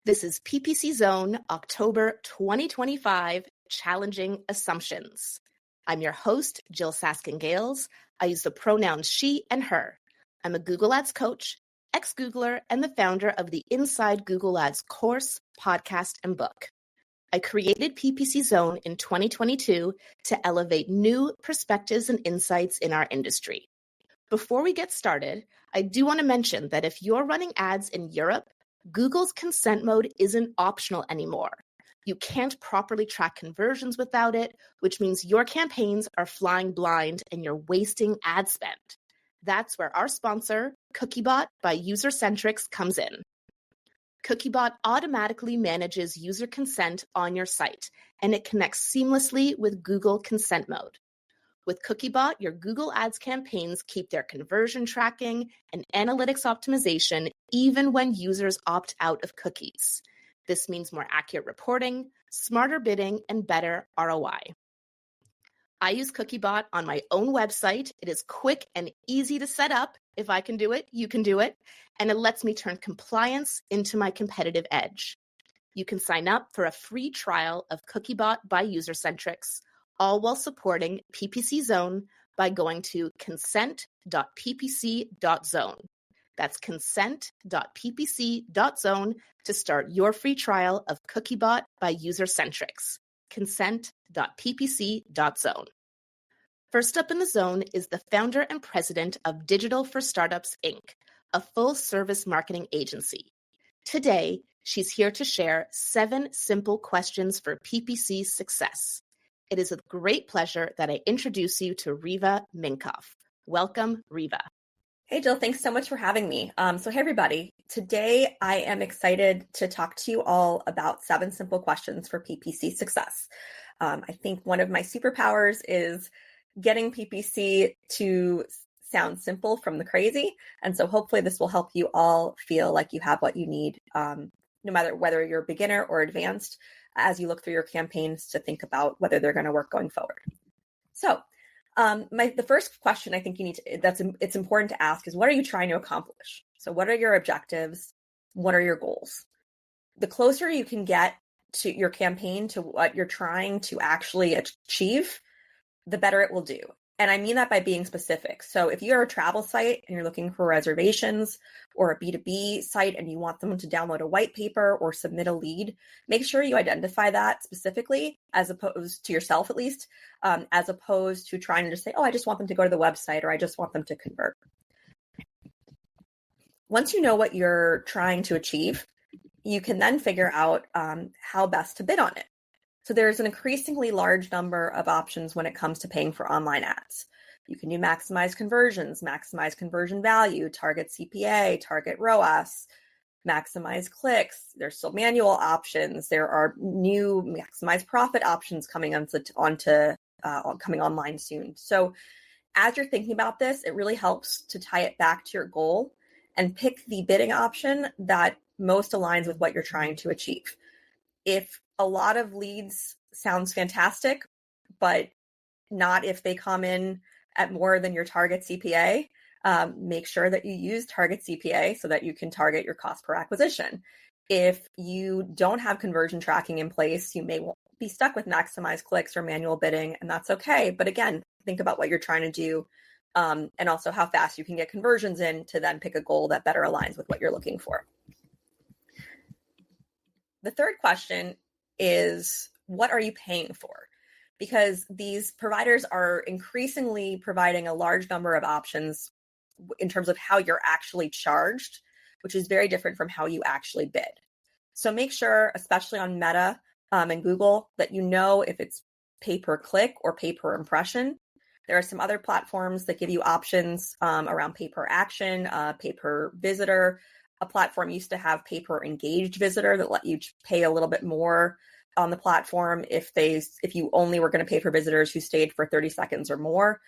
This is ppc.zone October 2025 Challenging Assumptions. I'm your host, Jill Saskin-Gales. I use the pronouns she and her. I'm a Google Ads coach, ex-Googler, and the founder of the Inside Google Ads course, podcast, and book. I created ppc.zone in 2022 to elevate new perspectives and insights in our industry. Before we get started, I do want to mention that if you're running ads in Europe, Google's consent mode isn't optional anymore. You can't properly track conversions without it, which means your campaigns are flying blind and you're wasting ad spend. That's where our sponsor, Cookiebot by Usercentrics, comes in. Cookiebot automatically manages user consent on your site, and it connects seamlessly with Google Consent Mode. With Cookiebot, your Google Ads campaigns keep their conversion tracking and analytics optimization even when users opt out of cookies. This means more accurate reporting, smarter bidding, and better ROI. I use Cookiebot on my own website. It is quick and easy to set up. If I can do it, you can do it. And it lets me turn compliance into my competitive edge. You can sign up for a free trial of Cookiebot by Usercentrics, all while supporting ppc.zone by going to consent.ppc.zone. That's consent.ppc.zone to start your free trial of Cookiebot by Usercentrics. Consent.ppc.zone. First up in the zone is the founder and president of Digital for Startups, Inc., a full-service marketing agency. Today, she's here to share 7 simple questions for PPC success. It is with great pleasure that I introduce you to Reva Minkoff. Welcome, Reva. Hey, Jill, thanks so much for having me. Hey, everybody. Today, I am excited to talk to you all about 7 simple questions for PPC success. I think one of my superpowers is getting PPC to sound simple from the crazy. And so hopefully this will help you all feel like you have what you need, no matter whether you're a beginner or advanced, as you look through your campaigns to think about whether they're going to work going forward. So the first question I think it's important to ask is, what are you trying to accomplish? So what are your objectives? What are your goals? The closer you can get to your campaign to what you're trying to actually achieve, the better it will do. And I mean that by being specific. So if you're a travel site and you're looking for reservations, or a B2B site and you want them to download a white paper or submit a lead, make sure you identify that specifically, as opposed to yourself at least, as opposed to trying to just say, oh, I just want them to go to the website, or I just want them to convert. Once you know what you're trying to achieve, you can then figure out how best to bid on it. So there's an increasingly large number of options when it comes to paying for online ads. You can do maximize conversions, maximize conversion value, target CPA, target ROAS, maximize clicks. There's still manual options. There are new maximize profit options coming coming online soon. So as you're thinking about this, it really helps to tie it back to your goal and pick the bidding option that most aligns with what you're trying to achieve. If a lot of leads sounds fantastic, but not if they come in at more than your target CPA, make sure that you use target CPA so that you can target your cost per acquisition. If you don't have conversion tracking in place, you may be stuck with maximize clicks or manual bidding, and that's okay. But again, think about what you're trying to do, and also how fast you can get conversions in to then pick a goal that better aligns with what you're looking for. The third question is, what are you paying for? Because these providers are increasingly providing a large number of options in terms of how you're actually charged, which is very different from how you actually bid. So make sure, especially on Meta and Google, that you know if it's pay per click or pay per impression. There are some other platforms that give you options around pay per action, pay per visitor. A platform used to have pay per engaged visitor that let you pay a little bit more on the platform if you only were going to pay for visitors who stayed for 30 seconds or more,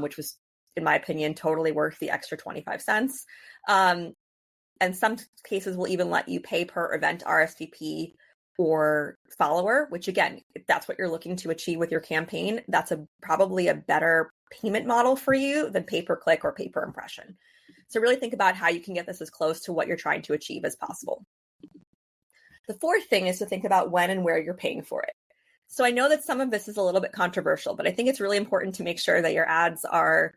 which was, in my opinion, totally worth the extra 25 cents. And some cases will even let you pay per event RSVP or follower, which again, if that's what you're looking to achieve with your campaign, that's probably a better payment model for you than pay per click or pay per impression. So really think about how you can get this as close to what you're trying to achieve as possible. The fourth thing is to think about when and where you're paying for it. So I know that some of this is a little bit controversial, but I think it's really important to make sure that your ads are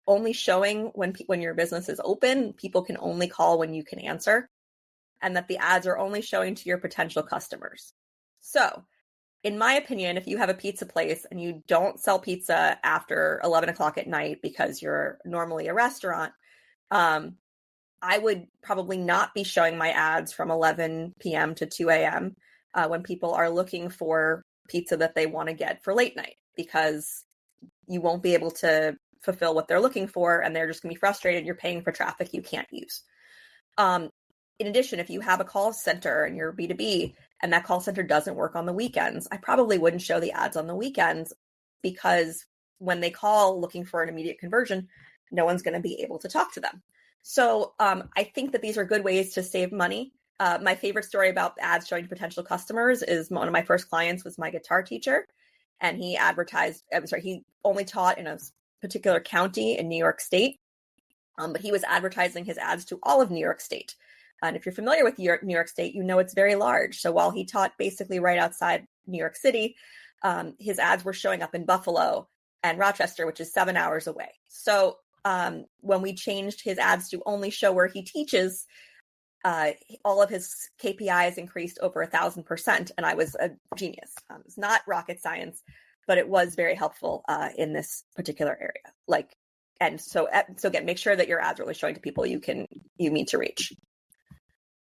only showing when your business is open, people can only call when you can answer, and that the ads are only showing to your potential customers. So in my opinion, if you have a pizza place and you don't sell pizza after 11 o'clock at night because you're normally a restaurant, I would probably not be showing my ads from 11 p.m. to 2 a.m. When people are looking for pizza that they want to get for late night, because you won't be able to fulfill what they're looking for, and they're just going to be frustrated. You're paying for traffic you can't use. In addition, if you have a call center and you're B2B and that call center doesn't work on the weekends, I probably wouldn't show the ads on the weekends, because when they call looking for an immediate conversion, no one's going to be able to talk to them. So I think that these are good ways to save money. My favorite story about ads showing to potential customers is one of my first clients was my guitar teacher, and he he only taught in a particular county in New York State, but he was advertising his ads to all of New York State. And if you're familiar with New York State, you know it's very large. So while he taught basically right outside New York City, his ads were showing up in Buffalo and Rochester, which is 7 hours away. So when we changed his ads to only show where he teaches, all of his KPIs increased over 1,000%. And I was a genius. It's not rocket science, but it was very helpful in this particular area. So again, make sure that your ads are really showing to people you mean to reach.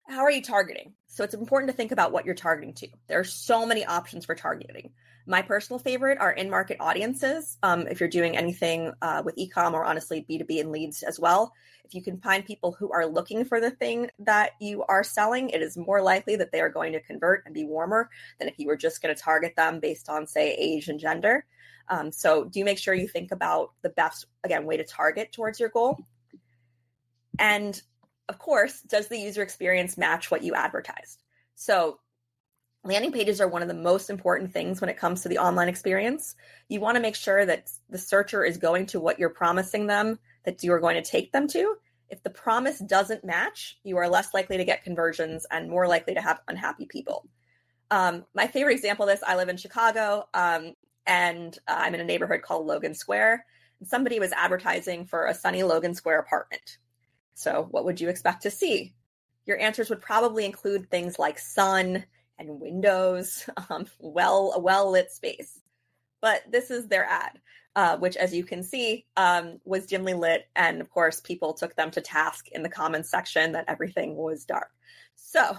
How are you targeting? So it's important to think about what you're targeting to. There are so many options for targeting. My personal favorite are in-market audiences. If you're doing anything with e-com, or honestly B2B and leads as well, if you can find people who are looking for the thing that you are selling, it is more likely that they are going to convert and be warmer than if you were just going to target them based on, say, age and gender. So do make sure you think about the best, again, way to target towards your goal. And of course, does the user experience match what you advertised? So landing pages are one of the most important things when it comes to the online experience. You want to make sure that the searcher is going to what you're promising them that you are going to take them to. If the promise doesn't match, you are less likely to get conversions and more likely to have unhappy people. My favorite example of this, I live in Chicago, and I'm in a neighborhood called Logan Square. And somebody was advertising for a sunny Logan Square apartment. So what would you expect to see? Your answers would probably include things like sun and windows, a well-lit space. But this is their ad, which, as you can see, was dimly lit. And of course, people took them to task in the comments section that everything was dark. So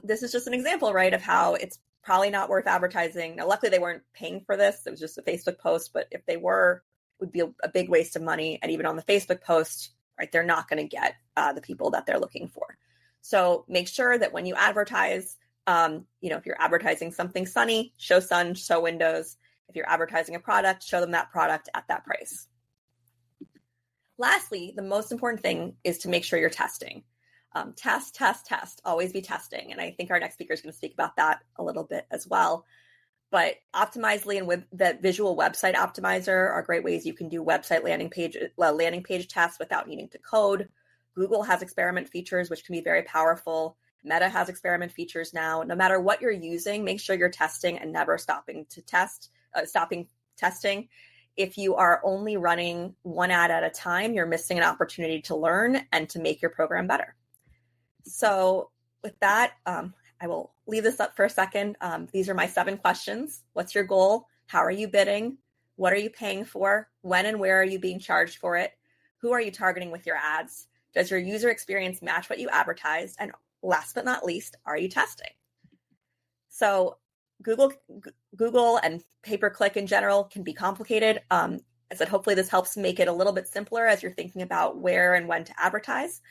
this is just an example, right, of how it's probably not worth advertising. Now, luckily, they weren't paying for this. It was just a Facebook post. But if they were, it would be a big waste of money. And even on the Facebook post, right, they're not going to get the people that they're looking for. So make sure that when you advertise, if you're advertising something sunny, show sun, show windows. If you're advertising a product, show them that product at that price. Lastly, the most important thing is to make sure you're testing. Test. Always be testing. And I think our next speaker is going to speak about that a little bit as well. But Optimizely and the Visual Website Optimizer are great ways you can do website landing page tests without needing to code. Google has experiment features, which can be very powerful. Meta has experiment features now. No matter what you're using, make sure you're testing and never stopping testing. If you are only running one ad at a time, you're missing an opportunity to learn and to make your program better. So with that, I will leave this up for a second. These are my 7 questions. What's your goal? How are you bidding? What are you paying for? When and where are you being charged for it? Who are you targeting with your ads? Does your user experience match what you advertised? And last but not least, are you testing? So Google and pay-per-click in general can be complicated. I said, hopefully this helps make it a little bit simpler as you're thinking about where and when to advertise.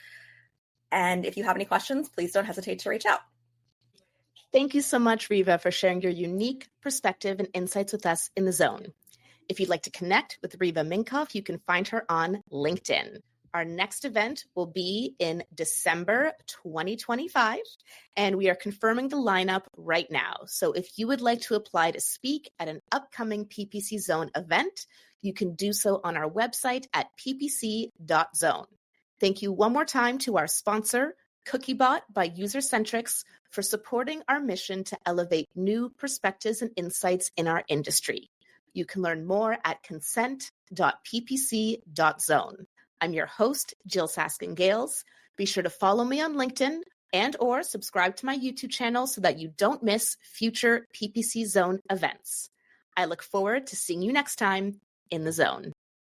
And if you have any questions, please don't hesitate to reach out. Thank you so much, Reva, for sharing your unique perspective and insights with us in the Zone. If you'd like to connect with Reva Minkoff, you can find her on LinkedIn. Our next event will be in December 2025, and we are confirming the lineup right now. So if you would like to apply to speak at an upcoming PPC Zone event, you can do so on our website at ppc.zone. Thank you one more time to our sponsor, CookieBot by Usercentrics, for supporting our mission to elevate new perspectives and insights in our industry. You can learn more at consent.ppc.zone. I'm your host, Jill Saskin-Gales. Be sure to follow me on LinkedIn and or subscribe to my YouTube channel so that you don't miss future PPC Zone events. I look forward to seeing you next time in the zone.